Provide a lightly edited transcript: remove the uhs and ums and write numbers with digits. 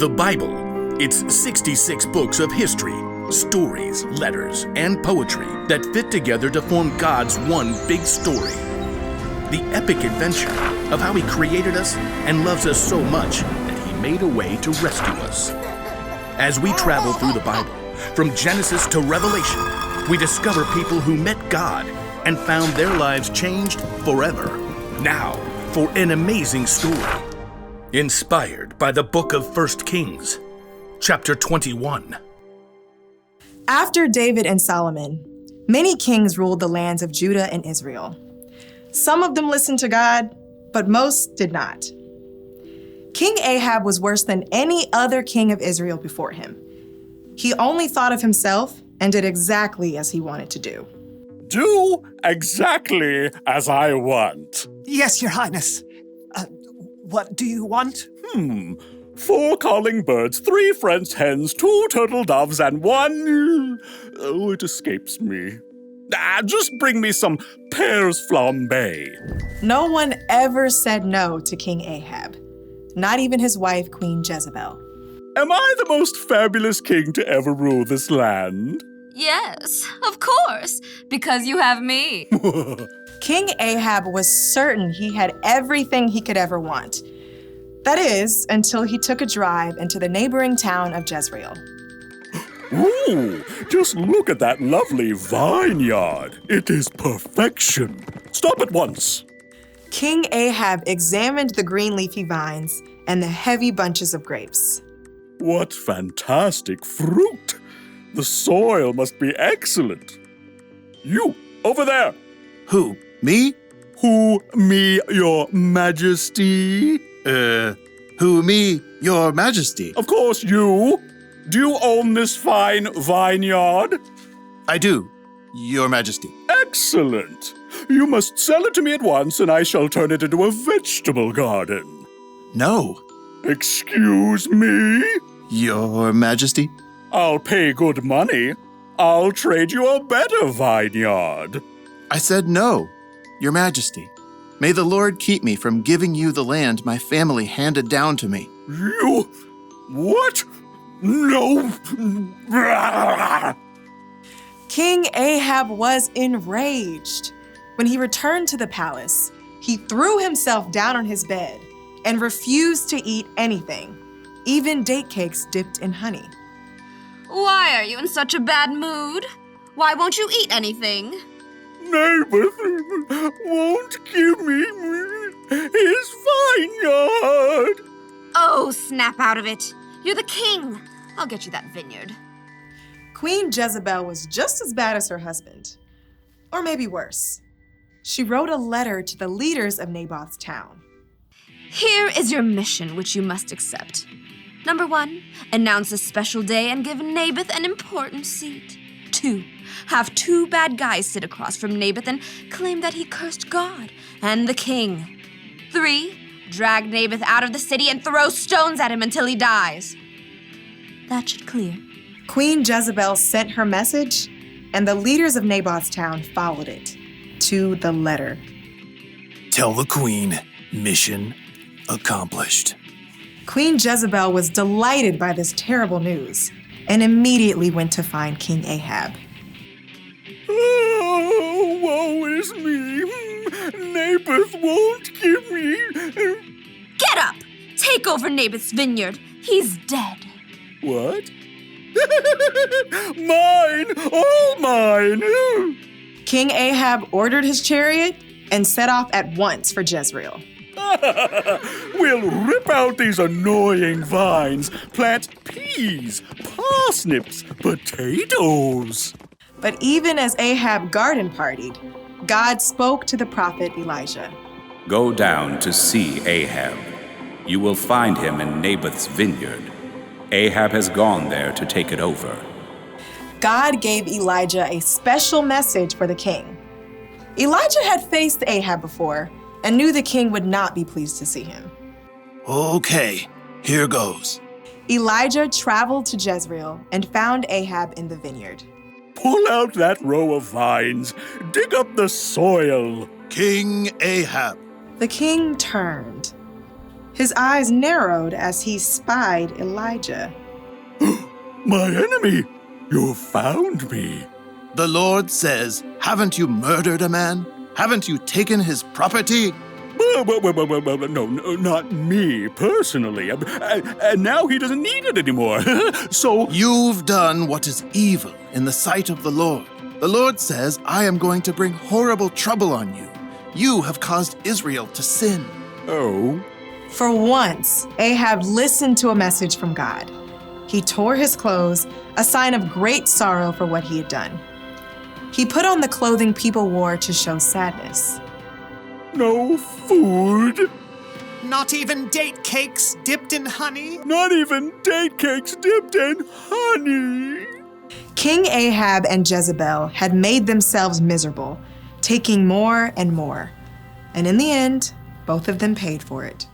The Bible. It's 66 books of history, stories, letters, and poetry that fit together to form God's one big story. The epic adventure of how He created us and loves us so much that He made a way to rescue us. As we travel through the Bible, from Genesis to Revelation, we discover people who met God and found their lives changed forever. Now, for an amazing story. Inspired by the book of 1 Kings, chapter 21. After David and Solomon, many kings ruled the lands of Judah and Israel. Some of them listened to God, but most did not. King Ahab was worse than any other king of Israel before him. He only thought of himself and did exactly as he wanted to do. Do exactly as I want. Yes, Your Highness. What do you want? 4 calling birds, 3 French hens, 2 turtle doves, and 1... Oh, it escapes me. Just bring me some pears flambé. No one ever said no to King Ahab, not even his wife, Queen Jezebel. Am I the most fabulous king to ever rule this land? Yes, of course, because you have me. King Ahab was certain he had everything he could ever want. That is, until he took a drive into the neighboring town of Jezreel. Ooh, just look at that lovely vineyard. It is perfection. Stop at once. King Ahab examined the green leafy vines and the heavy bunches of grapes. What fantastic fruit. The soil must be excellent. You, over there. Who? Me? Who, me, your majesty? Who, me? Your Majesty? Of course, you. Do you own this fine vineyard? I do, Your Majesty. Excellent. You must sell it to me at once, and I shall turn it into a vegetable garden. No, Excuse me? Your Majesty. I'll pay good money. I'll trade you a better vineyard. I said no, Your Majesty. May the Lord keep me from giving you the land my family handed down to me. You... What? No. King Ahab was enraged. When he returned to the palace, he threw himself down on his bed and refused to eat anything, even date cakes dipped in honey. Why are you in such a bad mood? Why won't you eat anything? Naboth won't give me his vineyard. Oh, snap out of it. You're the king. I'll get you that vineyard. Queen Jezebel was just as bad as her husband, or maybe worse. She wrote a letter to the leaders of Naboth's town. Here is your mission, which you must accept. Number 1, announce a special day and give Naboth an important seat. 2, have 2 bad guys sit across from Naboth and claim that he cursed God and the king. 3, drag Naboth out of the city and throw stones at him until he dies. That should clear. Queen Jezebel sent her message, and the leaders of Naboth's town followed it, to the letter. Tell the queen, mission accomplished. Queen Jezebel was delighted by this terrible news and immediately went to find King Ahab. Oh, woe is me. Naboth won't give me... Get up! Take over Naboth's vineyard. He's dead. What? Mine! All mine! King Ahab ordered his chariot and set off at once for Jezreel. We'll rip out these annoying vines, plant peas, parsnips, potatoes. But even as Ahab garden partied, God spoke to the prophet Elijah. Go down to see Ahab. You will find him in Naboth's vineyard. Ahab has gone there to take it over. God gave Elijah a special message for the king. Elijah had faced Ahab before and knew the king would not be pleased to see him. Okay, here goes. Elijah traveled to Jezreel and found Ahab in the vineyard. Pull out that row of vines. Dig up the soil. King Ahab. The king turned. His eyes narrowed as he spied Elijah. My enemy, you found me. The Lord says, haven't you murdered a man? Haven't you taken his property? No, not me personally. And now he doesn't need it anymore. So You've done what is evil in the sight of the Lord. The Lord says, I am going to bring horrible trouble on you. You have caused Israel to sin. Oh, For once, Ahab listened to a message from God. He tore his clothes, a sign of great sorrow for what he had done. He put on the clothing people wore to show sadness. no food. Not even date cakes dipped in honey? Not even date cakes dipped in honey. King Ahab and Jezebel had made themselves miserable, taking more and more. And in the end, both of them paid for it.